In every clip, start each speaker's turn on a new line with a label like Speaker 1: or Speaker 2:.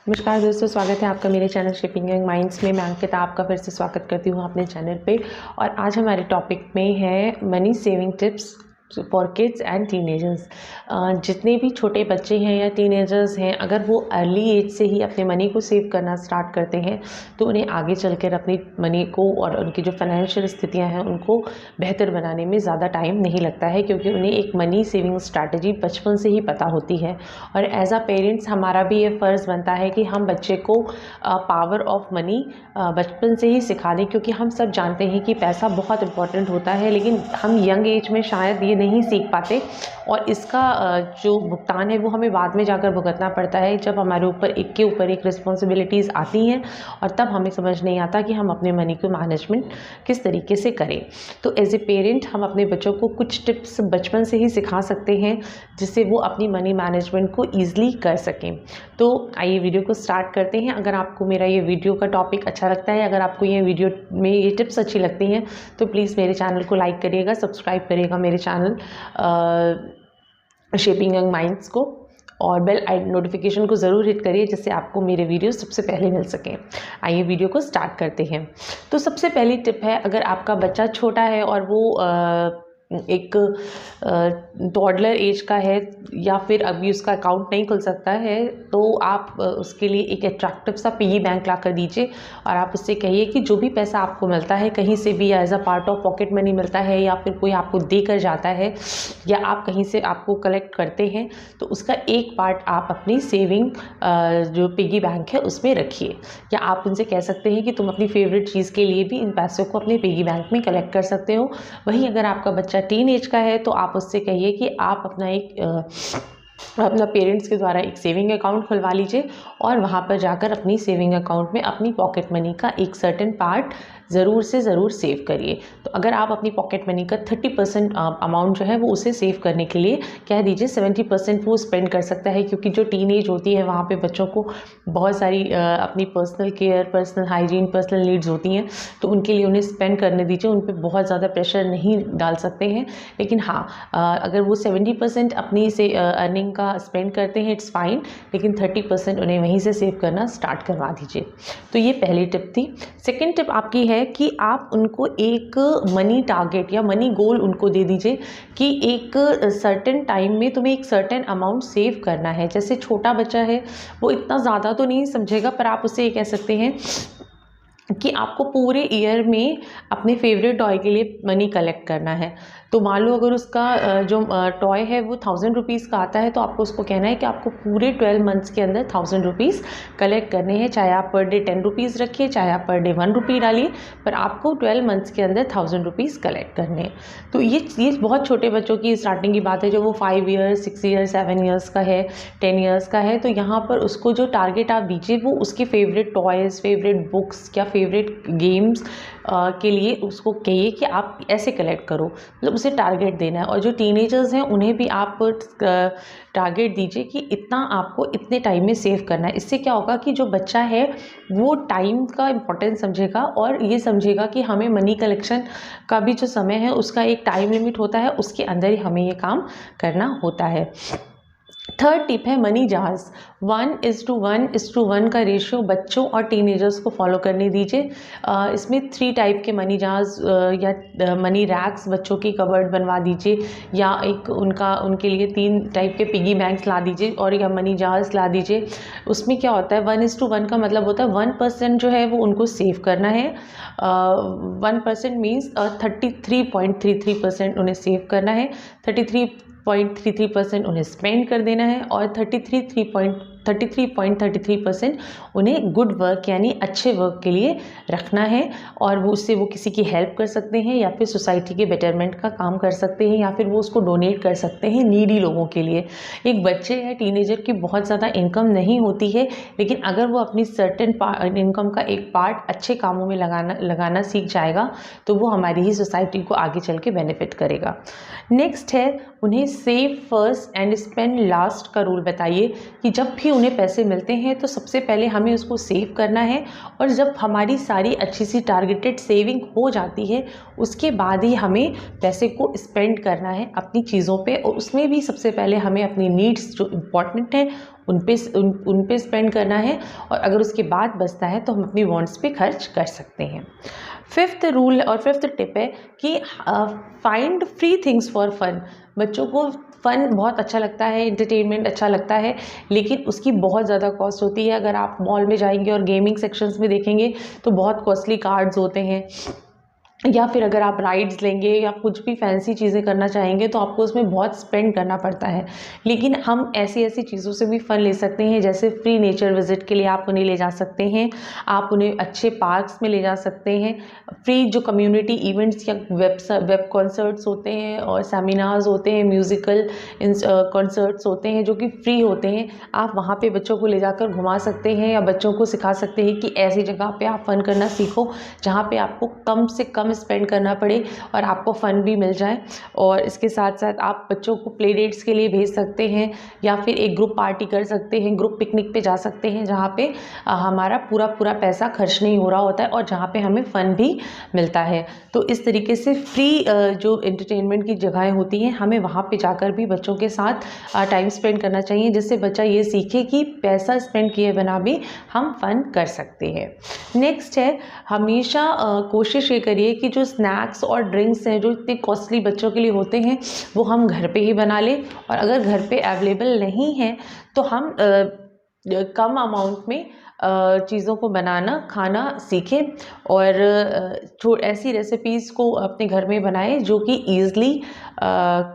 Speaker 1: नमस्कार दोस्तों, स्वागत है आपका मेरे चैनल शेपिंग यंग माइंड्स में। मैं अंकिता आपका फिर से स्वागत करती हूँ अपने चैनल पे। और आज हमारे टॉपिक में है money saving tips for kids and teenagers. जितने भी छोटे बच्चे हैं या टीनेजर्स हैं, अगर वो अर्ली एज से ही अपने मनी को सेव करना स्टार्ट करते हैं तो उन्हें आगे चलकर अपनी मनी को और उनकी जो फाइनेंशियल स्थितियाँ हैं उनको बेहतर बनाने में ज़्यादा टाइम नहीं लगता है, क्योंकि उन्हें एक मनी सेविंग स्ट्रैटेजी बचपन से ही पता होती है। और एज अ पेरेंट्स हमारा भी ये फ़र्ज़ बनता है कि हम बच्चे को पावर ऑफ मनी बचपन से ही सिखा दें, क्योंकि हम सब जानते हैं कि पैसा बहुत इंपॉर्टेंट होता है, लेकिन हम यंग एज में शायद ये नहीं सीख पाते और इसका जो भुगतान है वो हमें बाद में जाकर भुगतना पड़ता है, जब हमारे ऊपर एक के ऊपर एक रिस्पॉन्सिबिलिटीज़ आती हैं और तब हमें समझ नहीं आता कि हम अपने मनी को मैनेजमेंट किस तरीके से करें। तो एज ए पेरेंट हम अपने बच्चों को कुछ टिप्स बचपन से ही सिखा सकते हैं जिससे वो अपनी मनी मैनेजमेंट को ईजिली कर सकें। तो आइए वीडियो को स्टार्ट करते हैं। अगर आपको मेरा ये वीडियो का टॉपिक अच्छा लगता है, अगर आपको ये वीडियो में ये टिप्स अच्छी लगती हैं तो प्लीज़ मेरे चैनल को लाइक करिएगा, सब्सक्राइब करिएगा मेरे चैनल शेपिंग यंग माइंड्स को, और बेल नोटिफिकेशन को ज़रूर हिट करिए जिससे आपको मेरे वीडियो सबसे पहले मिल सकें। आइए वीडियो को स्टार्ट करते हैं। तो सबसे पहली टिप है, अगर आपका बच्चा छोटा है और वो एक टॉडलर एज का है या फिर अभी उसका अकाउंट नहीं खुल सकता है, तो आप उसके लिए एक अट्रैक्टिव सा पिगी बैंक ला कर दीजिए और आप उससे कहिए कि जो भी पैसा आपको मिलता है कहीं से भी, as a part of pocket money मिलता है या फिर कोई आपको दे कर जाता है या आप कहीं से आपको कलेक्ट करते हैं, तो उसका एक पार्ट आप अपनी सेविंग जो पिगी बैंक है उसमें रखिए। या आप उनसे कह सकते हैं कि तुम अपनी फेवरेट चीज़ के लिए भी इन पैसों को अपने पिगी बैंक में कलेक्ट कर सकते हो। वहीं अगर आपका बच्चा टीन एज का है तो आप उससे कहिए कि आप अपना पेरेंट्स के द्वारा एक सेविंग अकाउंट खुलवा लीजिए और वहाँ पर जाकर अपनी सेविंग अकाउंट में अपनी पॉकेट मनी का एक सर्टेन पार्ट ज़रूर से ज़रूर सेव करिए। तो अगर आप अपनी पॉकेट मनी का 30% अमाउंट जो है वो उसे सेव करने के लिए कह दीजिए, 70% वो स्पेंड कर सकता है, क्योंकि जो टीन एज होती है वहाँ पे बच्चों को बहुत सारी अपनी personal care, personal hygiene, personal needs होती हैं, तो उनके लिए उन्हें स्पेंड करने दीजिए। उन पर बहुत ज़्यादा प्रेशर नहीं डाल सकते हैं, लेकिन हाँ, अगर वो 70% अपनी से अर्निंग का स्पेंड करते हैं इट्स फाइन, लेकिन 30% उन्हें वहीं से सेव करना स्टार्ट करवा दीजिए। तो ये पहली टिप थी। सेकेंड टिप आपकी है कि आप उनको एक मनी टारगेट या मनी गोल उनको दे दीजिए कि एक सर्टेन टाइम में तुम्हें एक सर्टेन अमाउंट सेव करना है। जैसे छोटा बच्चा है वो इतना ज़्यादा तो नहीं समझेगा, पर आप उससे ये कह सकते हैं कि आपको पूरे ईयर में अपने फेवरेट टॉय के लिए मनी कलेक्ट करना है। तो मान लो अगर उसका जो टॉय है वो 1000 रुपीज़ का आता है, तो आपको उसको कहना है कि आपको पूरे 12 मंथ्स के अंदर 1000 रुपीज़ कलेक्ट करने हैं। चाहे आप पर डे 10 रुपीज़ रखिए, चाहे आप पर डे 1 रुपी डालिए, पर आपको 12 मंथ्स के अंदर 1000 रुपीज़ कलेक्ट करने हैं। तो ये बहुत छोटे बच्चों की स्टार्टिंग की बात है, जो वो 5 ईयर्स, 6 ईयर्स, 7 ईयर्स का है, 10 ईयर्स का है। तो यहाँ पर उसको जो टारगेट आप दीजिए वो उसके फेवरेट टॉयज़, फेवरेट बुक्स या फेवरेट गेम्स के लिए उसको कहिए कि आप ऐसे कलेक्ट करो, मतलब उसे टारगेट देना है। और जो टीनेजर्स हैं उन्हें भी आप टारगेट दीजिए कि इतना आपको इतने टाइम में सेव करना है। इससे क्या होगा कि जो बच्चा है वो टाइम का इम्पोर्टेंस समझेगा और ये समझेगा कि हमें मनी कलेक्शन का भी जो समय है उसका एक टाइम लिमिट होता है, उसके अंदर ही हमें ये काम करना होता है। थर्ड टिप है मनी जार्स। 1:1:1 का रेशियो बच्चों और टीनेजर्स को फॉलो करने दीजिए। इसमें 3 टाइप के मनी जार्स या मनी रैक्स, बच्चों की कबर्ड बनवा दीजिए, या एक उनके लिए 3 टाइप के पिगी बैंक्स ला दीजिए और या मनी जार्स ला दीजिए। उसमें क्या होता है, 1:1 का मतलब होता है 1% जो है वो उनको सेव करना है। 1% मीन्स 33.33% उन्हें सेव करना है, 33.33% उन्हें स्पेंड कर देना है और 33.33% उन्हें गुड वर्क यानी अच्छे वर्क के लिए रखना है। और वो उससे वो किसी की हेल्प कर सकते हैं या फिर सोसाइटी के बेटरमेंट का काम कर सकते हैं या फिर वो उसको डोनेट कर सकते हैं नीडी लोगों के लिए। एक बच्चे या टीनेजर की बहुत ज़्यादा इनकम नहीं होती है, लेकिन अगर वो अपनी सर्टेन इनकम का एक पार्ट अच्छे कामों में लगाना सीख जाएगा तो वो हमारी ही सोसाइटी को आगे चल के बेनिफिट करेगा। नेक्स्ट है, उन्हें save first and spend last का रूल बताइए कि जब भी उन्हें पैसे मिलते हैं तो सबसे पहले हमें उसको सेव करना है, और जब हमारी सारी अच्छी सी टारगेटेड सेविंग हो जाती है उसके बाद ही हमें पैसे को स्पेंड करना है अपनी चीज़ों पे, और उसमें भी सबसे पहले हमें अपनी नीड्स जो इम्पॉर्टेंट हैं उन पे स्पेंड करना है, और अगर उसके बाद बचता है तो हम अपनी वांट्स पे खर्च कर सकते हैं। फिफ्थ रूल और फिफ्थ टिप है कि find free things for fun. बच्चों को फ़न बहुत अच्छा लगता है, एंटरटेनमेंट अच्छा लगता है, लेकिन उसकी बहुत ज़्यादा कॉस्ट होती है। अगर आप मॉल में जाएंगे और गेमिंग सेक्शंस में देखेंगे तो बहुत कॉस्टली कार्ड्स होते हैं, या फिर अगर आप राइड्स लेंगे या कुछ भी फैंसी चीज़ें करना चाहेंगे तो आपको उसमें बहुत स्पेंड करना पड़ता है। लेकिन हम ऐसी ऐसी चीज़ों से भी फ़न ले सकते हैं, जैसे फ्री नेचर विज़िट के लिए आप उन्हें ले जा सकते हैं, आप उन्हें अच्छे पार्क्स में ले जा सकते हैं, फ्री जो कम्युनिटी इवेंट्स या वेब कॉन्सर्ट्स होते हैं और सेमिनार्स होते हैं, म्यूज़िकल कॉन्सर्ट्स होते हैं जो कि फ्री होते हैं, आप वहाँ पे बच्चों को ले जाकर घुमा सकते हैं या बच्चों को सिखा सकते हैं कि ऐसी जगह पे आप फ़न करना सीखो जहाँ पे आपको कम से कम स्पेंड करना पड़े और आपको फ़न भी मिल जाए। और इसके साथ साथ आप बच्चों को प्ले डेट्स के लिए भेज सकते हैं, या फिर एक ग्रुप पार्टी कर सकते हैं, ग्रुप पिकनिक पे जा सकते हैं जहाँ पे हमारा पूरा पैसा खर्च नहीं हो रहा होता है और जहाँ पे हमें फ़न भी मिलता है। तो इस तरीके से फ्री जो एंटरटेनमेंट की जगहें होती हैं हमें वहाँ पे जाकर भी बच्चों के साथ टाइम स्पेंड करना चाहिए, जिससे बच्चा ये सीखे कि पैसा स्पेंड किए बिना भी हम फ़न कर सकते हैं। नेक्स्ट है, हमेशा कोशिश ये करिए कि जो स्नैक्स और ड्रिंक्स हैं जो इतने कॉस्टली बच्चों के लिए होते हैं वो हम घर पे ही बना लें, और अगर घर पे अवेलेबल नहीं है तो हम कम अमाउंट में चीज़ों को बनाना खाना सीखें, और ऐसी रेसिपीज़ को अपने घर में बनाएं जो कि ईज़िली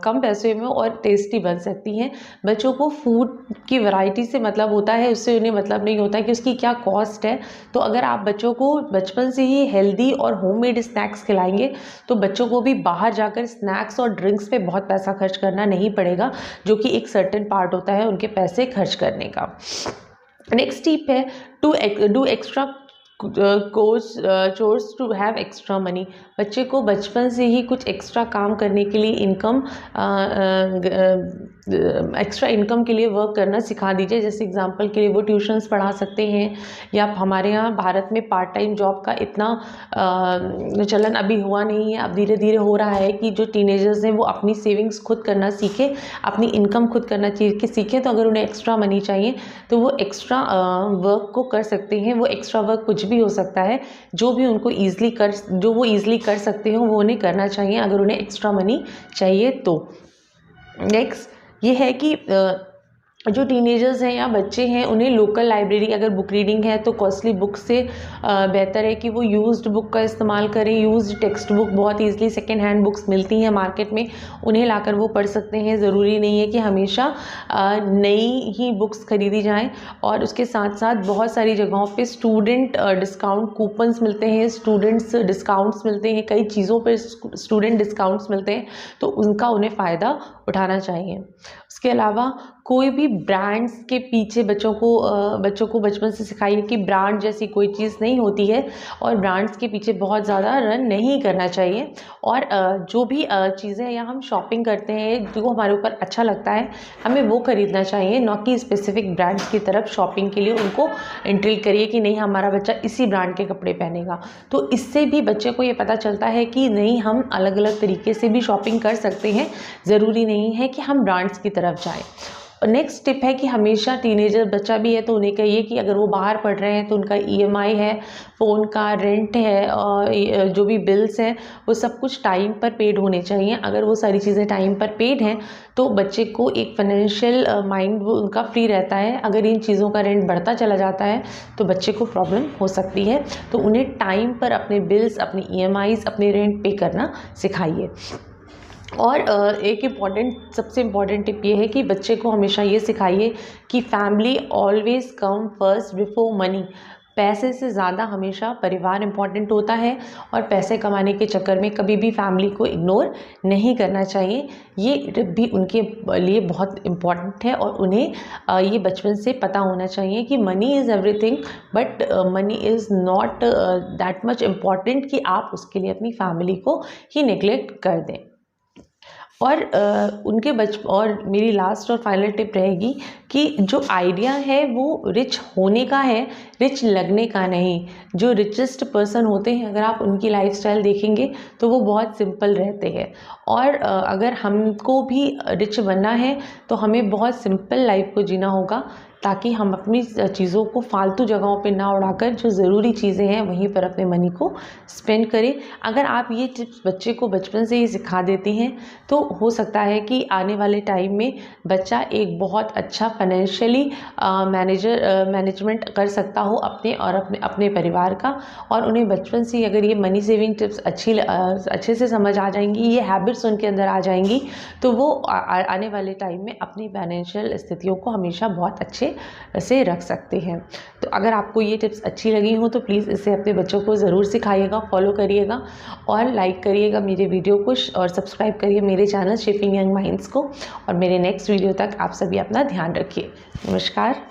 Speaker 1: कम पैसे में और टेस्टी बन सकती हैं। बच्चों को फूड की वैरायटी से मतलब होता है, उससे उन्हें मतलब नहीं होता कि उसकी क्या कॉस्ट है। तो अगर आप बच्चों को बचपन से ही हेल्दी और होममेड स्नैक्स खिलाएंगे तो बच्चों को भी बाहर जाकर स्नैक्स और ड्रिंक्स पे बहुत पैसा खर्च करना नहीं पड़ेगा, जो कि एक सर्टेन पार्ट होता है उनके पैसे खर्च करने का। नेक्स्ट टिप है to do extra chores to have extra money. बच्चे को बचपन से ही कुछ एक्स्ट्रा काम करने के लिए एक्स्ट्रा इनकम के लिए वर्क करना सिखा दीजिए। जैसे एग्जांपल के लिए वो ट्यूशन्स पढ़ा सकते हैं, या हमारे यहाँ भारत में पार्ट टाइम जॉब का इतना चलन अभी हुआ नहीं है, अब धीरे धीरे हो रहा है कि जो टीनेजर्स हैं वो अपनी सेविंग्स खुद करना सीखें, अपनी इनकम खुद करना सीखें। तो अगर उन्हें एक्स्ट्रा मनी चाहिए तो वो एक्स्ट्रा वर्क को कर सकते हैं। वो एक्स्ट्रा वर्क कुछ भी हो सकता है, जो वो ईज़िली कर सकते हो वो उन्हें करना चाहिए अगर उन्हें एक्स्ट्रा मनी चाहिए तो। नेक्स्ट ये है कि जो टीनेजर्स हैं या बच्चे हैं उन्हें लोकल लाइब्रेरी, अगर बुक रीडिंग है तो कॉस्टली बुक से बेहतर है कि वो यूज्ड बुक का इस्तेमाल करें। यूज्ड टेक्स्ट बुक बहुत ईजिली सेकेंड हैंड बुक्स मिलती हैं मार्केट में, उन्हें लाकर वो पढ़ सकते हैं। ज़रूरी नहीं है कि हमेशा नई ही बुक्स खरीदी जाएं। और उसके साथ साथ बहुत सारी जगहों पे स्टूडेंट डिस्काउंट कूपन्स मिलते हैं, स्टूडेंट्स डिस्काउंट्स मिलते हैं, कई चीज़ों पर स्टूडेंट डिस्काउंट्स मिलते हैं, तो उनका उन्हें फ़ायदा उठाना चाहिए। उसके अलावा कोई भी ब्रांड्स के पीछे बच्चों को बचपन से सिखाइए कि ब्रांड जैसी कोई चीज़ नहीं होती है, और ब्रांड्स के पीछे बहुत ज़्यादा रन नहीं करना चाहिए। और जो भी चीज़ें या हम शॉपिंग करते हैं जो हमारे ऊपर अच्छा लगता है हमें वो खरीदना चाहिए, न कि स्पेसिफिक ब्रांड्स की तरफ शॉपिंग के लिए उनको इंट्रिल करिए कि नहीं हमारा बच्चा इसी ब्रांड के कपड़े पहनेगा। तो इससे भी बच्चे को ये पता चलता है कि नहीं, हम अलग अलग तरीके से भी शॉपिंग कर सकते हैं, ज़रूरी नहीं है कि हम ब्रांड्स की तरफ जाएँ। नेक्स्ट टिप है कि हमेशा टीनेजर बच्चा भी है तो उन्हें कहिए कि अगर वो बाहर पढ़ रहे हैं तो उनका EMI है, फ़ोन का रेंट है, और जो भी बिल्स हैं वो सब कुछ टाइम पर पेड होने चाहिए। अगर वो सारी चीज़ें टाइम पर पेड हैं तो बच्चे को एक फाइनेंशियल माइंड वो उनका फ्री रहता है। अगर इन चीज़ों का रेंट बढ़ता चला जाता है तो बच्चे को प्रॉब्लम हो सकती है। तो उन्हें टाइम पर अपने बिल्स, अपने EMIs, अपने रेंट पे करना सिखाइए। और एक सबसे इम्पॉर्टेंट टिप ये है कि बच्चे को हमेशा ये सिखाइए कि family always come first before money. पैसे से ज़्यादा हमेशा परिवार इम्पॉर्टेंट होता है, और पैसे कमाने के चक्कर में कभी भी फैमिली को इग्नोर नहीं करना चाहिए। ये टिप भी उनके लिए बहुत इम्पॉर्टेंट है, और उन्हें ये बचपन से पता होना चाहिए कि money is everything, but money is not that much important कि आप उसके लिए अपनी फैमिली को ही नेग्लेक्ट कर दें। और और मेरी लास्ट और फाइनल टिप रहेगी कि जो आइडिया है वो रिच होने का है, रिच लगने का नहीं। जो रिचेस्ट पर्सन होते हैं अगर आप उनकी लाइफस्टाइल देखेंगे तो वो बहुत सिंपल रहते हैं। और अगर हमको भी रिच बनना है तो हमें बहुत सिंपल लाइफ को जीना होगा, ताकि हम अपनी चीज़ों को फालतू जगहों पे ना उड़ाकर जो ज़रूरी चीज़ें हैं वहीं पर अपने मनी को स्पेंड करें। अगर आप ये टिप्स बच्चे को बचपन से ही सिखा देते हैं तो हो सकता है कि आने वाले टाइम में बच्चा एक बहुत अच्छा फाइनेंशियली मैनेजमेंट कर सकता हो अपने परिवार का। और उन्हें बचपन से ही अगर ये मनी सेविंग टिप्स अच्छे से समझ आ जाएंगी, ये हैबिट्स उनके अंदर आ जाएंगी, तो वो आने वाले टाइम में अपनी फाइनेंशियल स्थितियों को हमेशा बहुत अच्छे से रख सकते हैं। तो अगर आपको ये टिप्स अच्छी लगी हो तो प्लीज़ इसे अपने बच्चों को ज़रूर सिखाइएगा, फॉलो करिएगा और लाइक करिएगा मेरे वीडियो को और सब्सक्राइब करिए मेरे चैनल शेपिंग यंग माइंड्स को। और मेरे नेक्स्ट वीडियो तक आप सभी अपना ध्यान रखिए। नमस्कार।